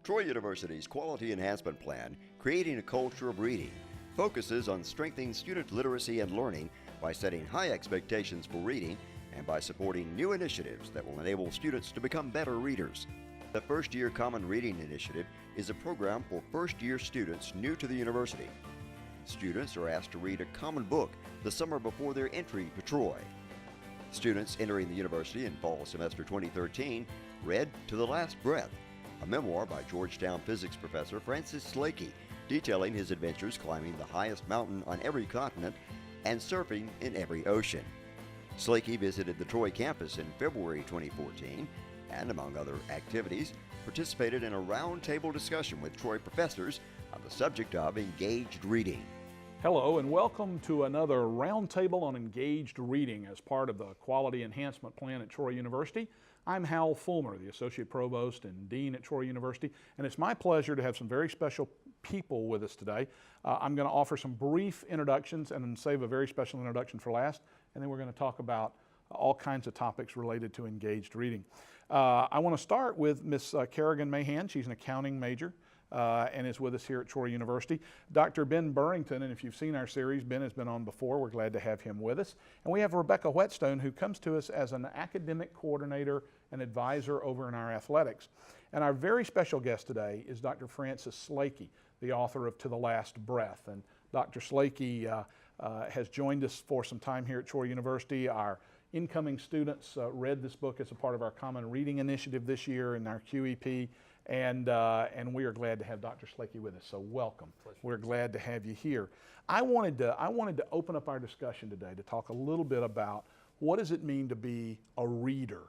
Troy University's Quality Enhancement Plan, Creating a Culture of Reading, focuses on strengthening student literacy and learning by setting high expectations for reading and by supporting new initiatives that will enable students to become better readers. The First Year Common Reading Initiative is a program for first-year students new to the university. Students are asked to read a common book the summer before their entry to Troy. Students entering the university in fall semester 2013 read To the Last Breath, a memoir by Georgetown physics professor Francis Slakey, detailing his adventures climbing the highest mountain on every continent and surfing in every ocean. Slakey visited the Troy campus in February 2014 and, among other activities, participated in a roundtable discussion with Troy professors on the subject of engaged reading. Hello and welcome to another roundtable on engaged reading as part of the Quality Enhancement Plan at Troy University. I'm Hal Fulmer, the Associate Provost and Dean at Troy University, and it's my pleasure to have some very special people with us today. I'm going to offer some brief introductions and then save a very special introduction for last, and then we're going to talk about all kinds of topics related to engaged reading. I want to start with Miss Kerrigan Mahan. She's an accounting major and is with us here at Troy University. Dr. Ben Burrington, and if you've seen our series, Ben has been on before. We're glad to have him with us. And we have Rebecca Whetstone, who comes to us as an academic coordinator and advisor over in our athletics. And our very special guest today is Dr. Francis Slakey, the author of To the Last Breath. And Dr. Slakey has joined us for some time here at Troy University. Our incoming students read this book as a part of our Common Reading Initiative this year in our QEP. And we are glad to have Dr. Slakey with us, so welcome. Pleasure. We're glad to have you here. I wanted to open up our discussion today to talk a little bit about what does it mean to be a reader,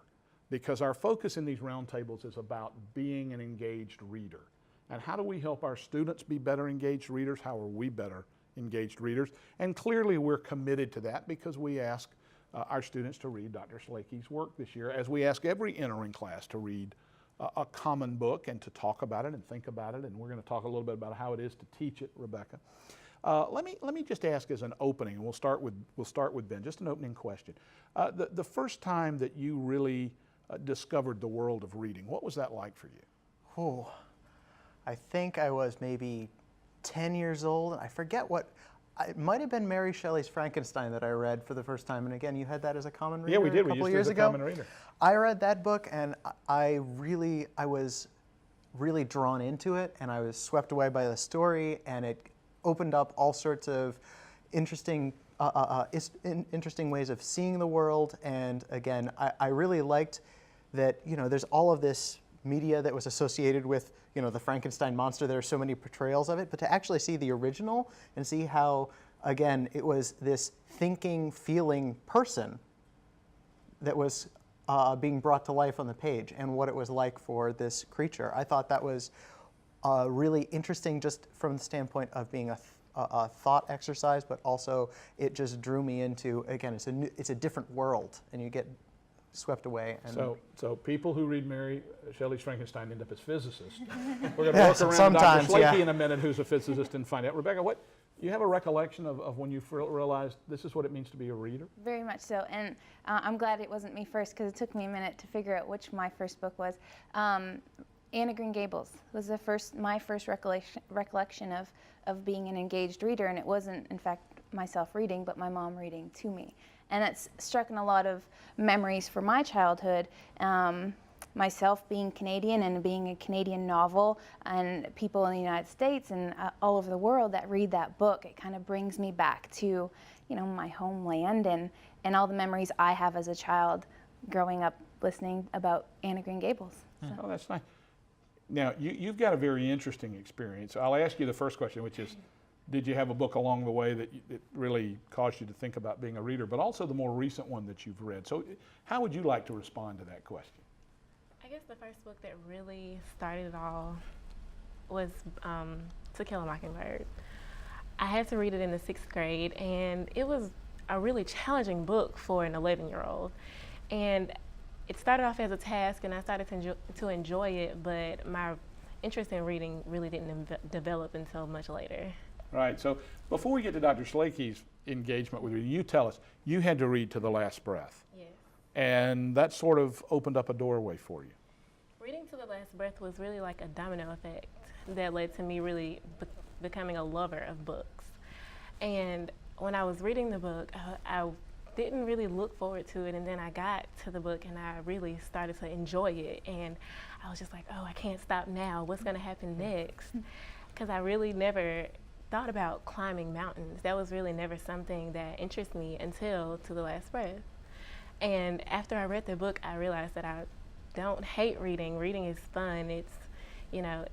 because our focus in these roundtables is about being an engaged reader. And how do we help our students be better engaged readers? How are we better engaged readers? And clearly we're committed to that because we ask our students to read Dr. Slakey's work this year, as we ask every entering class to read a common book and to talk about it and think about it, and we're going to talk a little bit about how it is to teach it, Rebecca. Let me just ask as an opening, and we'll start with Ben. Just an opening question. The first time that you really discovered the world of reading, what was that like for you? Oh, I think I was maybe 10 years old. I forget what. It might have been Mary Shelley's Frankenstein that I read for the first time. And again, you had that as a common reader. Yeah, we did. A couple we used years it as a ago. common reader. I read that book, and I was really drawn into it, and I was swept away by the story, and it opened up all sorts of interesting ways of seeing the world. And again, I really liked that, there's all of this media that was associated with, the Frankenstein monster. There are so many portrayals of it, but to actually see the original and see how, again, it was this thinking, feeling person that was being brought to life on the page, and what it was like for this creature. I thought that was really interesting, just from the standpoint of being a thought exercise, but also it just drew me into, again, it's a different world, and you get swept away. And so people who read Mary Shelley's Frankenstein end up as physicists. We're going to look around Dr. Slakey in a minute, who's a physicist, and find out. Rebecca, you have a recollection of when you realized this is what it means to be a reader? Very much so, and I'm glad it wasn't me first, because it took me a minute to figure out which my first book was. Anne of Green Gables was my first recollection of being an engaged reader, and it wasn't, in fact, myself reading, but my mom reading to me. And it's struck in a lot of memories for my childhood. Myself being Canadian and being a Canadian novel, and people in the United States and all over the world that read that book, it kind of brings me back to, my homeland and all the memories I have as a child growing up listening about Anne of Green Gables. So. Oh, that's nice. Now, you've got a very interesting experience. I'll ask you the first question, which is, did you have a book along the way that really caused you to think about being a reader, but also the more recent one that you've read? So how would you like to respond to that question? I guess the first book that really started it all was To Kill a Mockingbird. I had to read it in the 6th grade, and it was a really challenging book for an 11-year-old. And it started off as a task, and I started to enjoy it, but my interest in reading really didn't develop until much later. Right, so before we get to Dr. Slakey's engagement with you, you tell us, you had to read To the Last Breath. Yes. And that sort of opened up a doorway for you. Reading to the Last Breath was really like a domino effect that led to me really becoming a lover of books. And when I was reading the book, I didn't really look forward to it, and then I got to the book and I really started to enjoy it, and I was just like, oh, I can't stop now. What's going to happen next? Because I really never thought about climbing mountains. That was really never something that interested me until To the Last Breath. And after I read the book, I realized that I don't hate reading. Reading is fun. It's, you know,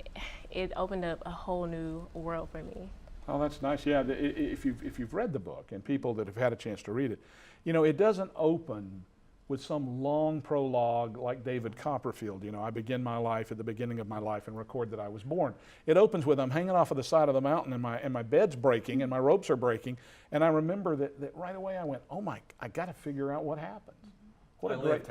it opened up a whole new world for me. Oh, that's nice. Yeah, if you've read the book, and people that have had a chance to read it, you know, it doesn't open with some long prologue like David Copperfield. You know, I begin my life at the beginning of my life and record that I was born. It opens with I'm hanging off of the side of the mountain and my bed's breaking and my ropes are breaking. And I remember that right away I went, oh my, I got to figure out what happened. What a great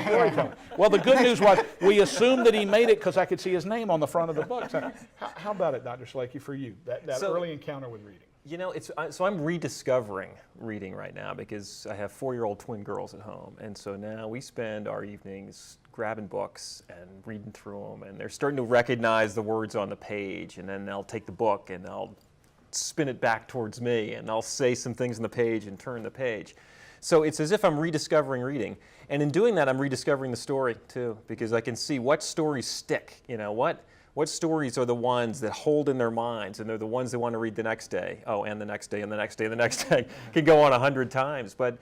storyteller. Well, the good news was we assumed that he made it because I could see his name on the front of the book. So how about it, Dr. Slakey, for you, that early encounter with reading? You know, so I'm rediscovering reading right now because I have 4-year-old twin girls at home. And so now we spend our evenings grabbing books and reading through them. And they're starting to recognize the words on the page. And then they'll take the book and they'll spin it back towards me. And I'll say some things on the page and turn the page. So it's as if I'm rediscovering reading. And in doing that, I'm rediscovering the story too, because I can see what stories stick. You know, what stories are the ones that hold in their minds, and they're the ones they want to read the next day. Oh, and the next day, and the next day, and the next day. Can go on 100 times. But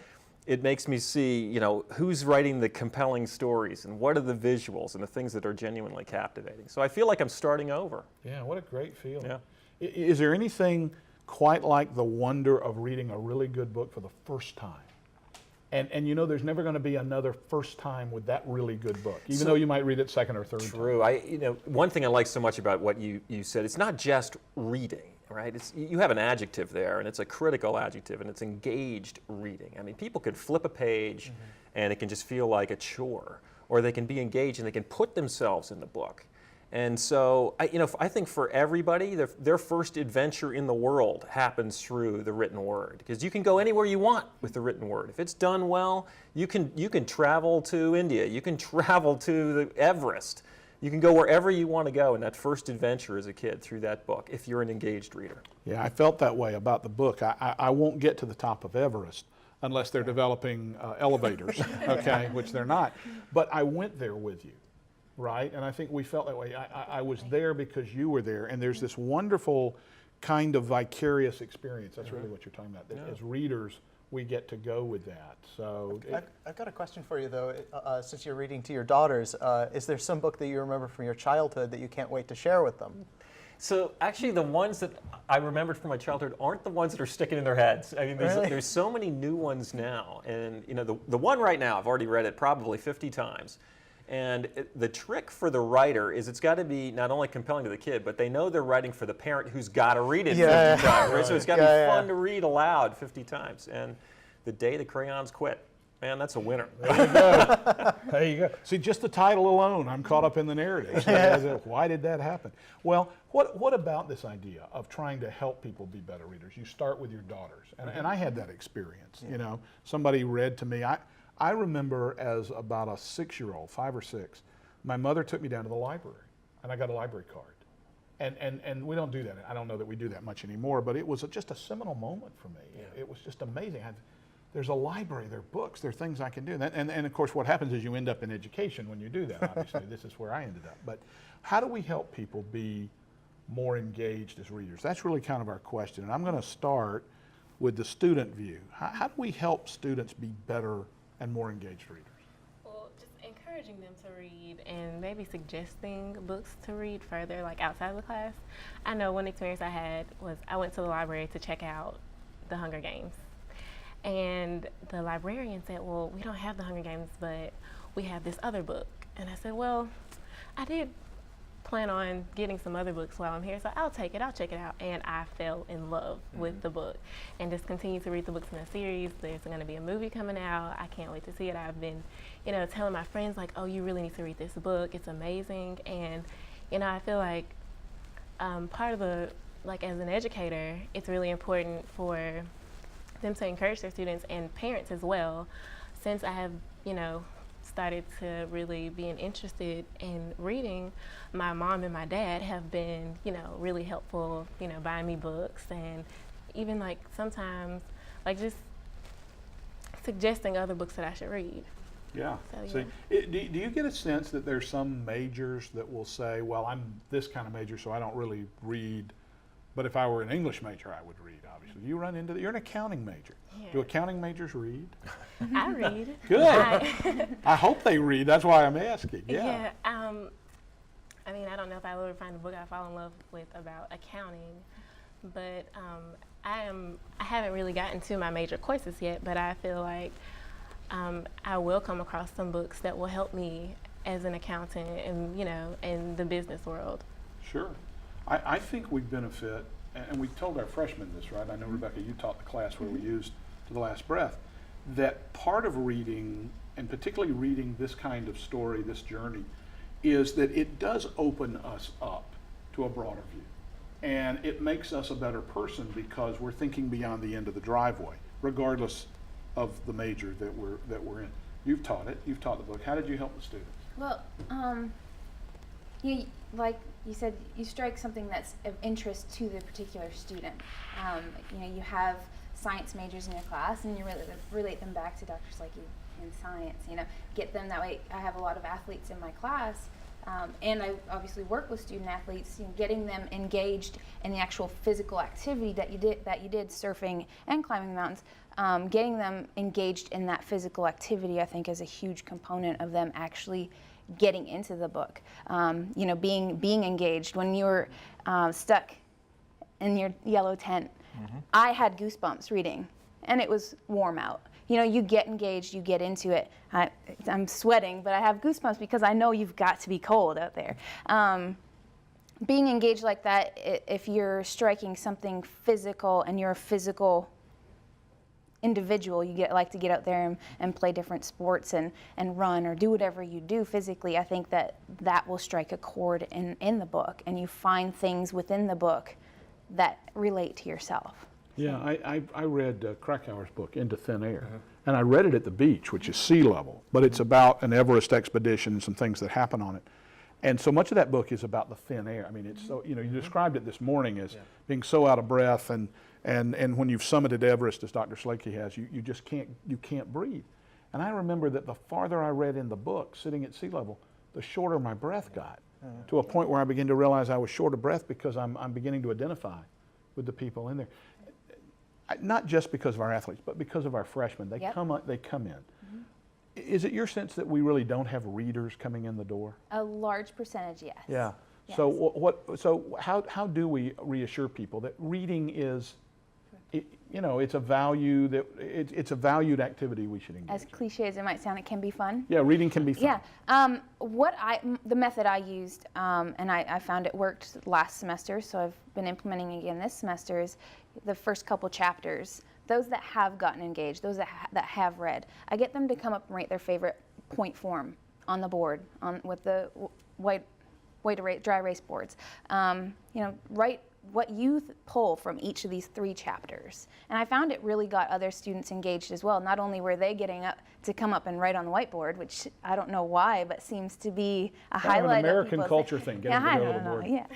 it makes me see, you know, who's writing the compelling stories, and what are the visuals, and the things that are genuinely captivating. So I feel like I'm starting over. Yeah, what a great feeling. Yeah. Is there anything quite like the wonder of reading a really good book for the first time? And you know, there's never going to be another first time with that really good book, even though you might read it second or third time. True. You know, one thing I like so much about what you said, it's not just reading, right? You have an adjective there, and it's a critical adjective, and it's engaged reading. I mean, people can flip a page, and it can just feel like a chore, or they can be engaged and they can put themselves in the book. And so, I think for everybody, their first adventure in the world happens through the written word, because you can go anywhere you want with the written word. If it's done well, you can travel to India, you can travel to the Everest, you can go wherever you want to go in that first adventure as a kid through that book, if you're an engaged reader. Yeah, I felt that way about the book. I won't get to the top of Everest unless they're developing elevators, okay, which they're not. But I went there with you. Right, and I think we felt that way. I was there because you were there, and there's this wonderful kind of vicarious experience. That's really what you're talking about. Yeah. As readers, we get to go with that. So I've got a question for you, though. Since you're reading to your daughters, is there some book that you remember from your childhood that you can't wait to share with them? So actually, the ones that I remembered from my childhood aren't the ones that are sticking in their heads. I mean, there's so many new ones now, and you know, the one right now, I've already read it probably 50 times. And the trick for the writer is it's got to be not only compelling to the kid, but they know they're writing for the parent who's got to read it 50 times. Right? So it's got to be fun to read aloud 50 times. And The Day the Crayons Quit, man, that's a winner. There you go. There you go. See, just the title alone, I'm caught up in the narrative. So why did that happen? Well, what about this idea of trying to help people be better readers? You start with your daughters, and I had that experience. You know, somebody read to me. I remember as about a 6-year-old, 5 or 6, my mother took me down to the library, and I got a library card. And we don't do that. I don't know that we do that much anymore, but it was just a seminal moment for me. Yeah. It was just amazing. There's a library, there are books, there are things I can do. And of course, what happens is you end up in education when you do that, obviously. This is where I ended up. But how do we help people be more engaged as readers? That's really kind of our question. And I'm going to start with the student view. How do we help students be better and more engaged readers? Well, just encouraging them to read and maybe suggesting books to read further, like outside of the class. I know one experience I had was I went to the library to check out The Hunger Games. And the librarian said, well, we don't have The Hunger Games, but we have this other book. And I said, well, I did plan on getting some other books while I'm here, so I'll take it, I'll check it out. And I fell in love with the book and just continue to read the books in the series. There's going to be a movie coming out. I can't wait to see it. I've been, telling my friends, like, oh, you really need to read this book. It's amazing. And, I feel like part of as an educator, it's really important for them to encourage their students and parents as well, since I have, started to really being interested in reading, my mom and my dad have been, really helpful, buying me books, and even like sometimes like just suggesting other books that I should read. Yeah. So, See, do you get a sense that there's some majors that will say, well, I'm this kind of major, so I don't really read, but if I were an English major, I would read, obviously. You run into you're an accounting major. Yeah. Do accounting majors read? I read. Good. I hope they read. That's why I'm asking. Yeah. I mean, I don't know if I will ever find a book I fall in love with about accounting, but I haven't really gotten to my major courses yet, but I feel like I will come across some books that will help me as an accountant and, in the business world. Sure. I think we benefit, and we told our freshmen this, right? I know, Rebecca, you taught the class where we used To the Last Breath, that part of reading, and particularly reading this kind of story, this journey, is that it does open us up to a broader view. And it makes us a better person because we're thinking beyond the end of the driveway, regardless of the major that we're in. You've taught it. You've taught the book. How did you help the students? Well, like you said, you strike something that's of interest to the particular student. You have science majors in your class, and you relate them back to Dr. Slakey in science. Get them that way. I have a lot of athletes in my class. And I obviously work with student athletes, getting them engaged in the actual physical activity that you did surfing and climbing mountains. Getting them engaged in that physical activity, I think, is a huge component of them actually getting into the book. Being engaged. When you're stuck in your yellow tent, I had goosebumps reading, and it was warm out. You get engaged, you get into it. I'm sweating, but I have goosebumps because I know you've got to be cold out there. Being engaged like that, if you're striking something physical and you're a physical individual, you like to get out there and play different sports and run or do whatever you do physically, I think that will strike a chord in the book, and you find things within the book that relate to yourself. Yeah, I read Krakauer's book, Into Thin Air, and I read it at the beach, which is sea level, but it's about an Everest expedition and some things that happen on it. And so much of that book is about the thin air. I mean, it's so, you described it this morning as being so out of breath, and when you've summited Everest, as Dr. Slakey has, you just can't breathe. And I remember that the farther I read in the book, sitting at sea level, the shorter my breath got, to a point where I began to realize I was short of breath because I'm beginning to identify with the people in there. Not just because of our athletes, but because of our freshmen. They come in. Is it your sense that we really don't have readers coming in the door? A large percentage, yes. Yeah. Yes. So how do we reassure people that reading is, it's a value that it's a valued activity we should engage. As cliche as it might sound, it can be fun. Yeah, reading can be fun. Yeah. The method I used, and I found it worked last semester, so I've been implementing again this semester, is the first couple chapters. Those that have gotten engaged, those that have read, I get them to come up and write their favorite point form on the board with the dry erase boards. Write what you pull from each of these 3 chapters. And I found it really got other students engaged as well. Not only were they getting up to come up and write on the whiteboard, which I don't know why, but seems to be a highlight of an American people's culture thing. Get them to go to the board. Yeah.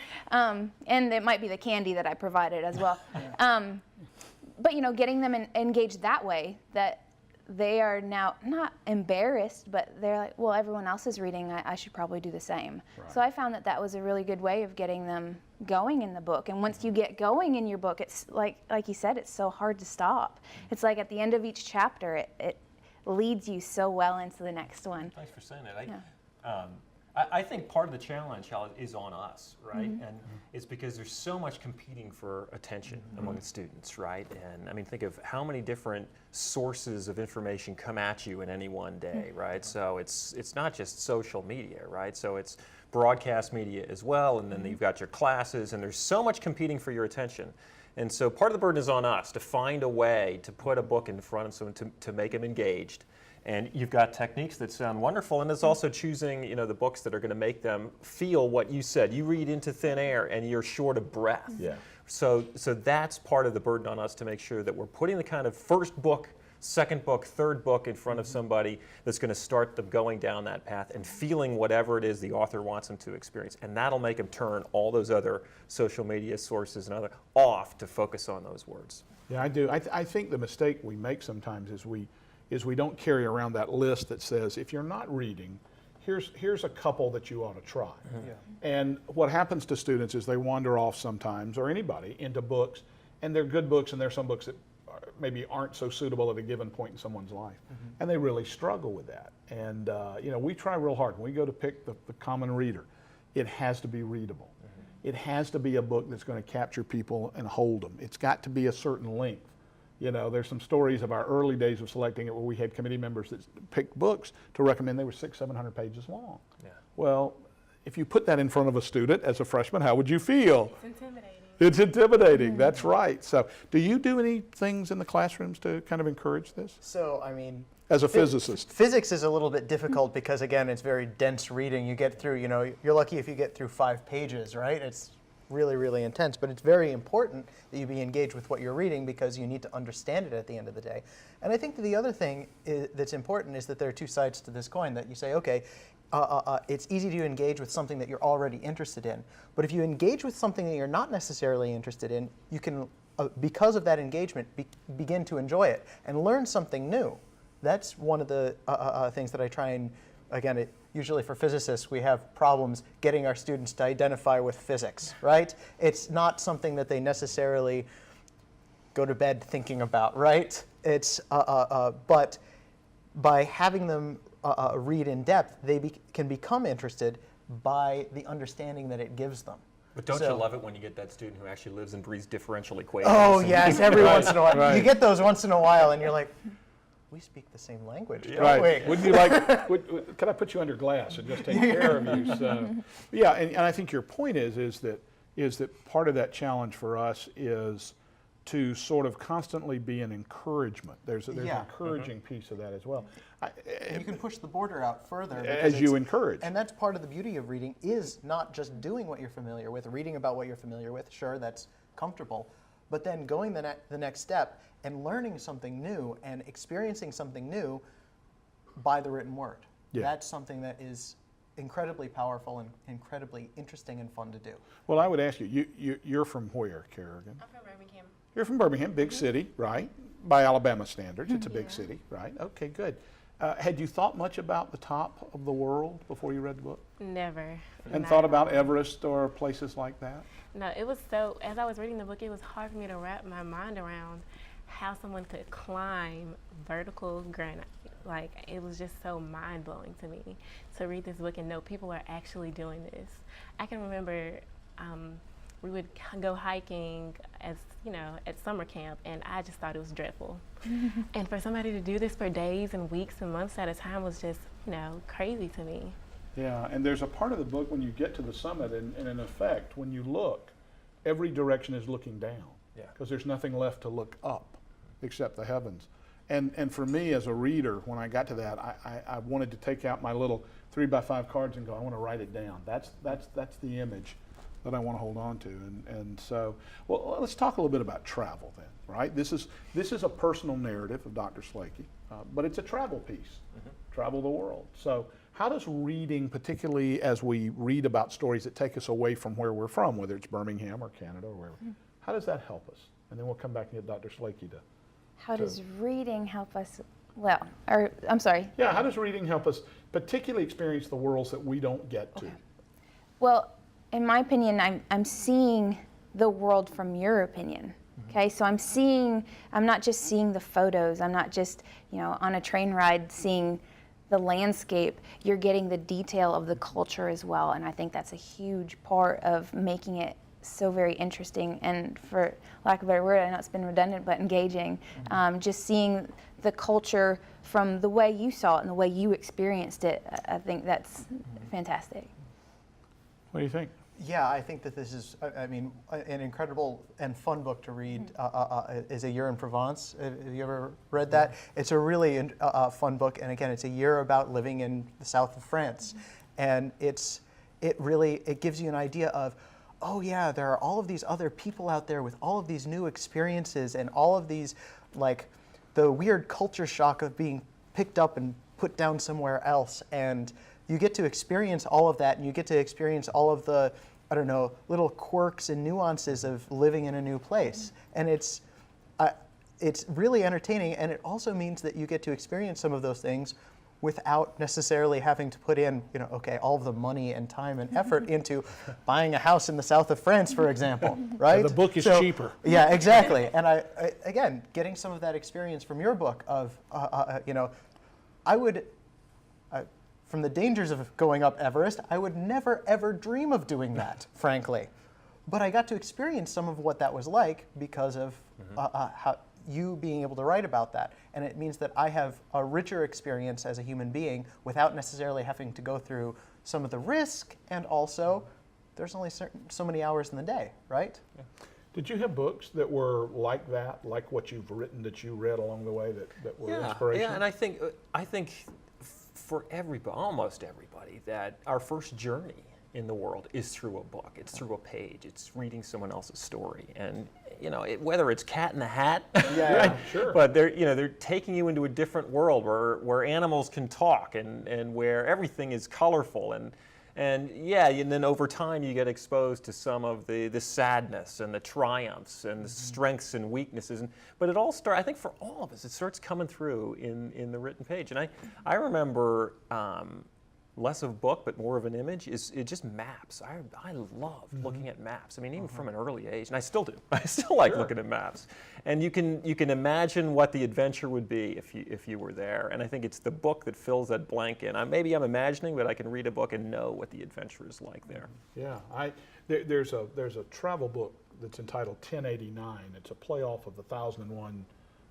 And it might be the candy that I provided as well. But getting them engaged that way, that they are now not embarrassed, but they're like, well, everyone else is reading, I should probably do the same. Right. So I found that was a really good way of getting them going in the book. And once you get going in your book, it's like you said, it's so hard to stop. It's like at the end of each chapter, it leads you so well into the next one. Thanks for saying that. I think part of the challenge is on us, right? And it's because there's so much competing for attention among the students, right? And I mean, think of how many different sources of information come at you in any one day, right? So it's not just social media, right? So it's broadcast media as well, and then you've got your classes, and there's so much competing for your attention. And so part of the burden is on us to find a way to put a book in front of someone to make them engaged. And you've got techniques that sound wonderful, and it's also choosing, the books that are going to make them feel what you said. You read Into Thin Air, and you're short of breath. Yeah. So that's part of the burden on us to make sure that we're putting the kind of first book second book, third book in front of somebody that's going to start them going down that path and feeling whatever it is the author wants them to experience. And that'll make them turn all those other social media sources and other off to focus on those words. Yeah, I do. I think the mistake we make sometimes is we don't carry around that list that says, if you're not reading, here's a couple that you ought to try. Yeah. And what happens to students is they wander off sometimes, or anybody, into books, and they're good books, and there's some books that maybe aren't so suitable at a given point in someone's life. And they really struggle with that. And you know, we try real hard. When we go to pick the common reader, it has to be readable. It has to be a book that's going to capture people and hold them. It's got to be a certain length. You know, there's some stories of our early days of selecting it where we had committee members that picked books to recommend. They were 600-700 pages long. Yeah. Well, if you put that in front of a student as a freshman, how would you feel? It's intimidating. It's intimidating, that's right. So do you do any things in the classrooms to kind of encourage this? So, I mean, As a physicist. physics is a little bit difficult because, again, it's very dense reading. You get through, you know, you're lucky if you get through 5 pages, right? It's really, really intense, but it's very important that you be engaged with what you're reading because you need to understand it at the end of the day. And I think that the other thing that's important is that there are two sides to this coin, that you say, okay, it's easy to engage with something that you're already interested in. But if you engage with something that you're not necessarily interested in, you can, because of that engagement, begin to enjoy it and learn something new. That's one of the things that I try and, again, usually for physicists, we have problems getting our students to identify with physics, right? It's not something that they necessarily go to bed thinking about, right? It's, but by having them read in depth, they can become interested by the understanding that it gives them. But don't you love it when you get that student who actually lives and breathes differential equations? Oh, yes, every once in a while. Right. You get those once in a while, and you're like, we speak the same language, don't Right. we? Would you like, could I put you under glass and just take care of you? So, yeah, and I think your point is that part of that challenge for us is to sort of constantly be an encouragement. There's an encouraging piece of that as well. And you can push the border out further. As you encourage. And that's part of the beauty of reading, is not just doing what you're familiar with, reading about what you're familiar with, sure, that's comfortable, but then going the next step and learning something new and experiencing something new by the written word. Yeah. That's something that is incredibly powerful and incredibly interesting and fun to do. Well, I would ask you, you're from where, Kerrigan? I'm from Birmingham. You're from Birmingham, big city, right? By Alabama standards, it's a big city, right? Okay, good. Had you thought much about the top of the world before you read the book? Never. And Not thought at about all. Everest or places like that? No, it was so, as I was reading the book, it was hard for me to wrap my mind around how someone could climb vertical granite. Like, it was just so mind-blowing to me to read this book and know people are actually doing this. I can remember we would go hiking as, you know, at summer camp, and I just thought it was dreadful. And for somebody to do this for days and weeks and months at a time was just, you know, crazy to me. Yeah, and there's a part of the book when you get to the summit, and in effect, when you look, every direction is looking down. Yeah. Because there's nothing left to look up except the heavens. And for me as a reader, when I got to that, I wanted to take out my little 3x5 cards and go, I want to write it down. That's the image that I want to hold on to. And so, well, let's talk a little bit about travel then, right? This is a personal narrative of Dr. Slakey, but it's a travel piece, travel the world. So how does reading, particularly as we read about stories that take us away from where we're from, whether it's Birmingham or Canada or wherever, how does that help us? And then we'll come back and get Dr. Slakey to. How does reading help us? Well, or I'm sorry. Yeah, how does reading help us particularly experience the worlds that we don't get to? Well, in my opinion, I'm seeing the world from your opinion. Okay, so I'm not just seeing the photos. I'm not just, you know, on a train ride seeing the landscape. You're getting the detail of the culture as well, and I think that's a huge part of making it so very interesting and, for lack of a better word, I know it's been redundant, but engaging. Just seeing the culture from the way you saw it and the way you experienced it, I think that's fantastic. What do you think? Yeah, I think that this is, I mean, an incredible and fun book to read is A Year in Provence. Have you ever read that? It's a really fun book, and again, it's a year about living in the south of France. And it gives you an idea of, oh yeah, there are all of these other people out there with all of these new experiences and all of these, like, the weird culture shock of being picked up and put down somewhere else, and you get to experience all of that, and you get to experience all of the, I don't know, little quirks and nuances of living in a new place. And it's really entertaining, and it also means that you get to experience some of those things without necessarily having to put in, okay, all of the money and time and effort into buying a house in the south of France, for example, right? So the book is cheaper. Yeah, exactly. And I, again, getting some of that experience from your book of, I would, from the dangers of going up Everest, I would never, ever dream of doing that, frankly. But I got to experience some of what that was like because of how you being able to write about that. And it means that I have a richer experience as a human being without necessarily having to go through some of the risk, and also there's only so many hours in the day, right? Yeah. Did you have books that were like that, like what you've written that you read along the way that were inspirational? Yeah, and I think for everybody, almost everybody, that our first journey in the world is through a book. It's through a page. It's reading someone else's story, and whether it's Cat in the Hat, right? Sure. But they're taking you into a different world where animals can talk and where everything is colorful and then over time you get exposed to some of the sadness and the triumphs and the strengths and weaknesses. But it all starts, I think for all of us, it starts coming through in the written page. And I remember less of a book, but more of an image, is just maps. I love looking at maps. I mean, even from an early age, and I still do. I still like looking at maps. And you can imagine what the adventure would be if you were there. And I think it's the book that fills that blank in. Maybe I'm imagining, but I can read a book and know what the adventure is like there. Yeah, there's a travel book that's entitled 1089. It's a play off of the 1001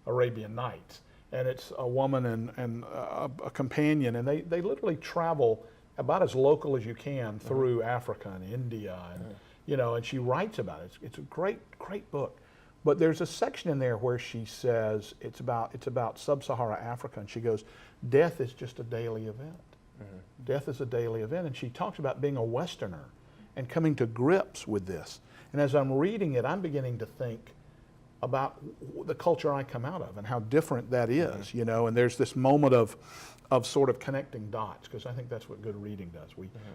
Arabian Nights. And it's a woman and a companion, and they literally travel about as local as you can through Africa and India, and and she writes about it. It's a great deep book. But there's a section in there where she says it's about sub-Saharan Africa, and she goes, death is just a daily event. Death is a daily event, and she talks about being a Westerner and coming to grips with this. And as I'm reading it, I'm beginning to think about the culture I come out of and how different that is, and there's this moment of sort of connecting dots, because I think that's what good reading does.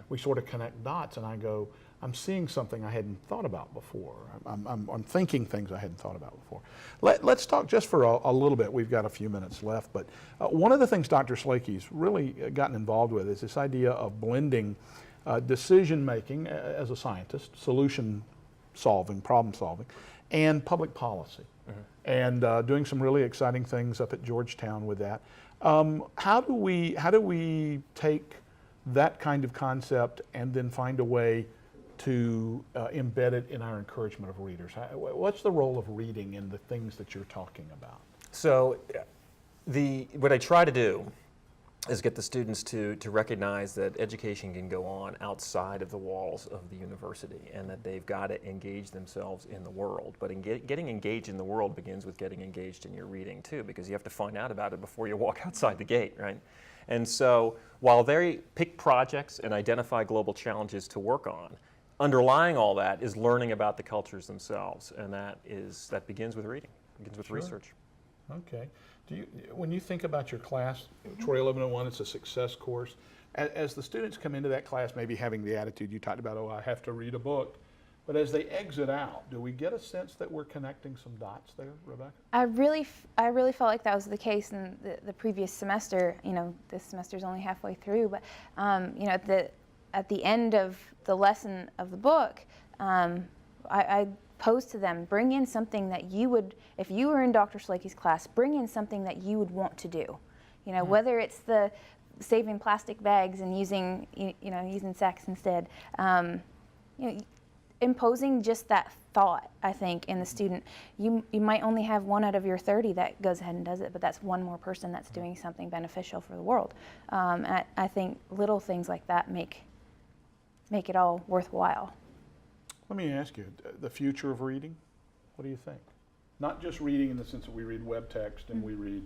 We sort of connect dots, and I go, I'm seeing something I hadn't thought about before. I'm thinking things I hadn't thought about before. Let's talk just for a little bit. We've got a few minutes left, but one of the things Dr. Slakey's really gotten involved with is this idea of blending decision making as a scientist, solution solving, problem solving, and public policy, and doing some really exciting things up at Georgetown with that. How do we take that kind of concept and then find a way to embed it in our encouragement of readers? What's the role of reading in the things that you're talking about? So, what I try to do is get the students to recognize that education can go on outside of the walls of the university, and that they've got to engage themselves in the world. But getting engaged in the world begins with getting engaged in your reading too, because you have to find out about it before you walk outside the gate, right? And so while they pick projects and identify global challenges to work on, underlying all that is learning about the cultures themselves, and that begins with reading, begins with research. Okay. When you think about your class, Troy 1101, it's a success course. As the students come into that class, maybe having the attitude you talked about, I have to read a book, but as they exit out, do we get a sense that we're connecting some dots there, Rebecca? I really felt like that was the case in the previous semester. This semester's only halfway through, but at the end of the lesson of the book, I posed to them, bring in something that you would, if you were in Dr. Slakey's class, bring in something that you would want to do. Whether it's the saving plastic bags and using sacks instead. Imposing just that thought, I think, in the student. You might only have 1 out of your 30 that goes ahead and does it, but that's one more person that's doing something beneficial for the world. And I think little things like that make it all worthwhile. Let me ask you, the future of reading, what do you think? Not just reading in the sense that we read web text and we read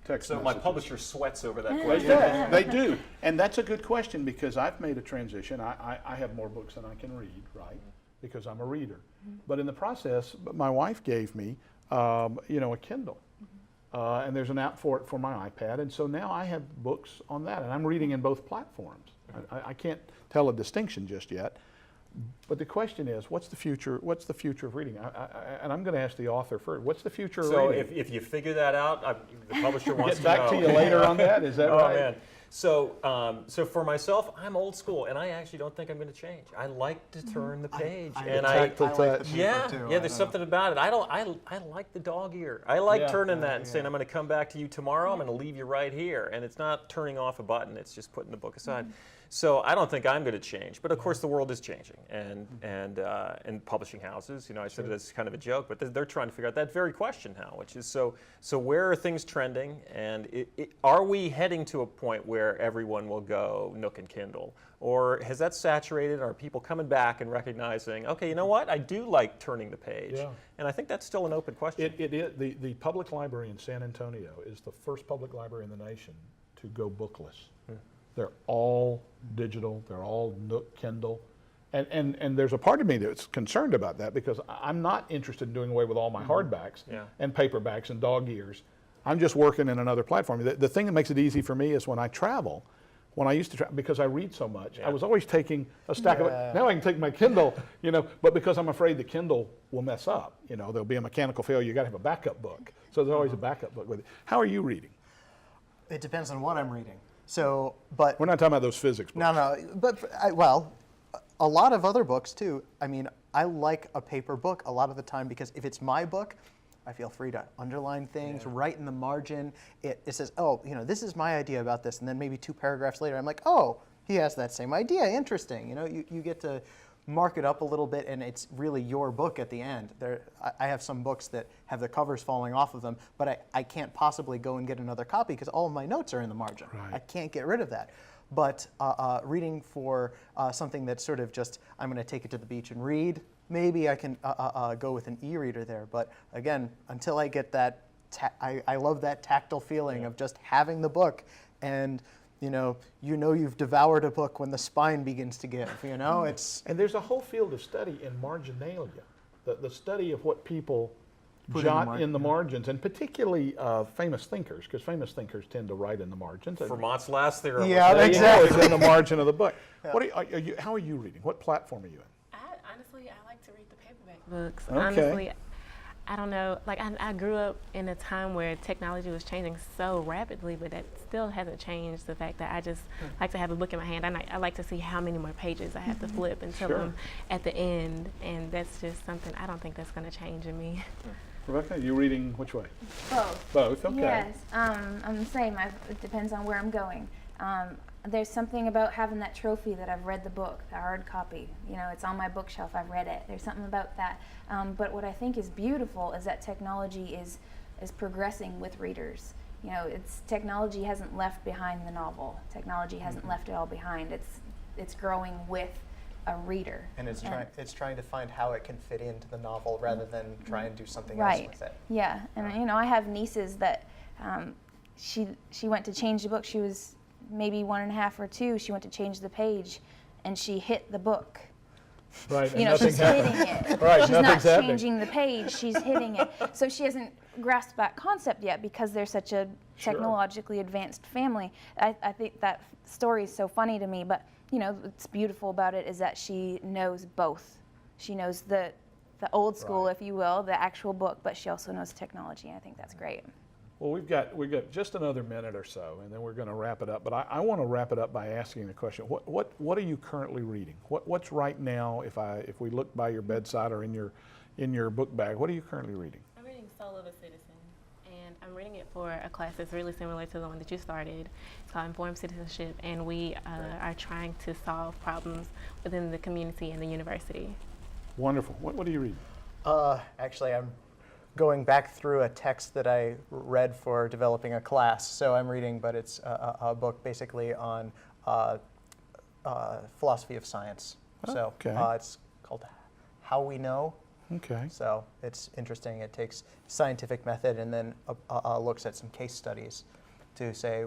text So messages. my publisher sweats over that question. They do. And that's a good question, because I've made a transition. I have more books than I can read, right? Because I'm a reader. But in the process, my wife gave me, a Kindle. and there's an app for it for my iPad, and so now I have books on that, and I'm reading in both platforms. I can't tell a distinction just yet, but the question is, what's the future? What's the future of reading? And I'm going to ask the author first. What's the future of reading? So if you figure that out, the publisher wants Get to know. back to you later on that. Is that right? Oh man. So for myself, I'm old school, and I actually don't think I'm going to change. I like to turn the page, and I like the paper yeah, too. yeah. There's something about it. I like the dog ear. I like turning that and saying I'm going to come back to you tomorrow. I'm going to leave you right here, and it's not turning off a button. It's just putting the book aside. So I don't think I'm going to change, but of course the world is changing, and publishing houses. You know, I said it as kind of a joke, but they're trying to figure out that very question now, which is so where are things trending, and are we heading to a point where everyone will go Nook and Kindle, or has that saturated? Are people coming back and recognizing, okay, you know what, I do like turning the page, and I think that's still an open question. It is the public library in San Antonio is the first public library in the nation to go bookless. They're all digital. They're all Nook, Kindle. And there's a part of me that's concerned about that because I'm not interested in doing away with all my hardbacks and paperbacks and dog ears. I'm just working in another platform. The thing that makes it easy for me is when I travel. When I used to travel, because I read so much, I was always taking a stack of it. Now I can take my Kindle, you know, but because I'm afraid the Kindle will mess up, you know, there'll be a mechanical failure. You got to have a backup book. So there's always a backup book with it. How are you reading? It depends on what I'm reading. So, but we're not talking about those physics books. No, but well, a lot of other books too. I mean, I like a paper book a lot of the time because if it's my book, I feel free to underline things, write in the margin. It says, oh, you know, this is my idea about this, and then maybe 2 paragraphs later, I'm like, oh, he has that same idea. Interesting. You know, you get to mark it up a little bit, and it's really your book at the end. I have some books that have the covers falling off of them, but I can't possibly go and get another copy because all of my notes are in the margin. Right. I can't get rid of that. But reading for something that's sort of just, I'm going to take it to the beach and read, maybe I can go with an e-reader there. But again, until I get that, I love that tactile feeling of just having the book and you know you've devoured a book when the spine begins to give, you know, it's... And there's a whole field of study in marginalia, the study of what people jot in the margins, and particularly famous thinkers, because famous thinkers tend to write in the margins. Vermont's last theorem. Yeah, exactly. It's in the margin of the book. What how are you reading? What platform are you in? Honestly, I like to read the paperback books. Okay. Honestly, I don't know, like I grew up in a time where technology was changing so rapidly, but that still hasn't changed the fact that I just like to have a book in my hand. I like to see how many more pages I have to flip until I'm at the end, and that's just something I don't think that's going to change in me. Rebecca, are you reading which way? Both. Both, okay. Yes, I'm the same. It depends on where I'm going. There's something about having that trophy that I've read the book, the hard copy. You know, it's on my bookshelf, I've read it. There's something about that. But what I think is beautiful is that technology is progressing with readers. You know, technology hasn't left behind the novel. Technology hasn't left it all behind. It's growing with a reader. And it's trying to find how it can fit into the novel rather than try and do something else with it. Yeah, and you know, I have nieces that she went to change the book. She was maybe 1.5 or 2, she went to change the page, and she hit the book. Right, you know, she's hitting it. Right, she's not happening. changing the page, she's hitting it. So she hasn't grasped that concept yet because they're such a technologically advanced family. I think that story is so funny to me, but you know, what's beautiful about it is that she knows both. She knows the old school, if you will, the actual book, but she also knows technology, and I think that's great. Well, we've got just another minute or so, and then we're going to wrap it up. But I want to wrap it up by asking the question: What are you currently reading? What's right now? If we look by your bedside or in your book bag, what are you currently reading? I'm reading Soul of a Citizen, and I'm reading it for a class that's really similar to the one that you started. It's called Informed Citizenship, and we are trying to solve problems within the community and the university. Wonderful. What are you reading? Actually, I'm going back through a text that I read for developing a class. So I'm reading, but it's a book basically on philosophy of science. So it's called How We Know. Okay. So it's interesting. It takes scientific method and then looks at some case studies to say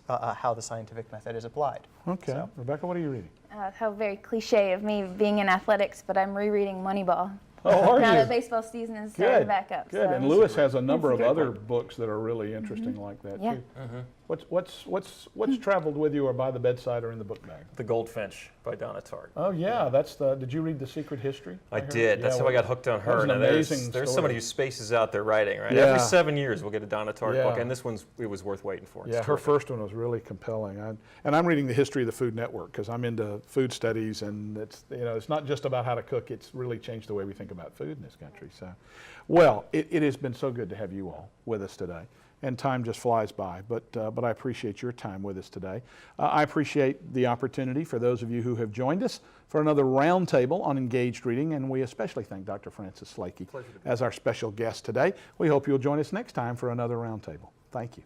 how the scientific method is applied. Okay. So. Rebecca, what are you reading? How very cliche of me being in athletics, but I'm rereading Moneyball. Oh, are now you? that baseball season is starting back up. Good. So. And Lewis has a number of good other one. books that are really interesting like that Yeah. too. What's traveled with you or by the bedside or in the book bag? The Goldfinch by Donna Tartt. Oh yeah, that's the. Did you read The Secret History? I heard? did. That's Yeah, how I got hooked on that her. was an Now, amazing there's story. somebody who spaces out their writing, right? Yeah. Every 7 years we'll get a Donna Tartt Yeah. book, and this it was worth waiting for. It's Yeah, her terrific. first one was really compelling. And I'm reading The History of the Food Network because I'm into food studies, and it's not just about how to cook. It's really changed the way we think about food in this country. So, well, it has been so good to have you all with us today. And time just flies by, but I appreciate your time with us today. I appreciate the opportunity for those of you who have joined us for another roundtable on engaged reading, and we especially thank Dr. Francis Slakey as our special guest today. We hope you'll join us next time for another roundtable. Thank you.